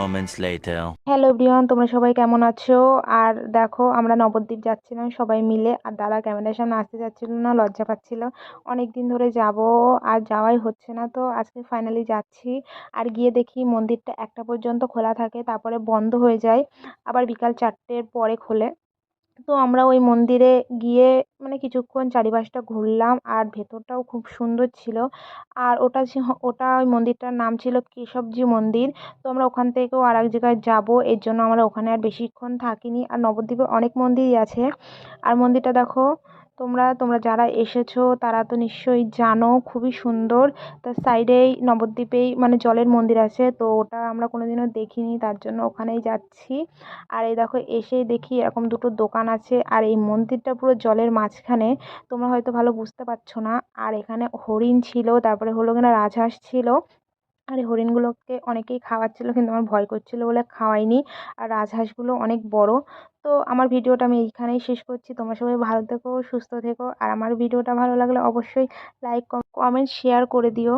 moments later. Hello everyone, তোমরা সবাই কেমন আছো? আর দেখো, আমরা নবদ্বীপ যাচ্ছিলাম সবাই মিলে। আর দাদা ক্যামেরার সামনে আসতে যাচ্ছিল না, লজ্জা পাচ্ছিল। অনেক দিন ধরে যাব, আর যাওয়াই হচ্ছে না, তো আজকে ফাইনালি যাচ্ছি। আর গিয়ে দেখি মন্দিরটা 1টা পর্যন্ত খোলা থাকে, তারপরে বন্ধ হয়ে যায়, আবার বিকাল 4টের পরে খোলে। তো আমরা ওই মন্দিরে গিয়ে মানে কিছুক্ষণ চারিপাশটা ঘুরলাম, আর ভেতরটাও খুব সুন্দর ছিল। আর ওটা ওই মন্দিরটার নাম ছিল কেশবজি মন্দির। তো আমরা ওখান থেকেও আর এক জায়গায় যাবো, এর জন্য আমরা ওখানে আর বেশিক্ষণ থাকিনি। আর নবদ্বীপে অনেক মন্দিরই আছে। আর মন্দিরটা দেখো, তোমরা যারা এসেছো তারা তো নিশ্চয়ই জানো, খুবই সুন্দর। তার সাইডেই নবদ্বীপেই মানে জলের মন্দির আছে, তো ওটা আমরা কোনোদিনও দেখিনি, তার জন্য ওখানেই যাচ্ছি। আর এই দেখো, এসেই দেখি এরকম দুটো দোকান আছে, আর এই মন্দিরটা পুরো জলের মাঝখানে। তোমরা হয়তো ভালো বুঝতে পারছো না। আর এখানে হরিণ ছিল, তারপরে হলো কিনা রাজহাঁস ছিল। আর এই হরিণগুলোকে অনেকেই খাওয়াচ্ছিল, কিন্তু আমার ভয় করছিল বলে খাওয়াইনি। আর রাজহাঁসগুলো অনেক বড়। তো আমার ভিডিওটা আমি এইখানেই শেষ করছি। তোমরা সবাই ভালো থেকো, সুস্থ থেকো। আর আমার ভিডিওটা ভালো লাগলে অবশ্যই লাইক, কমেন্ট, শেয়ার করে দিও।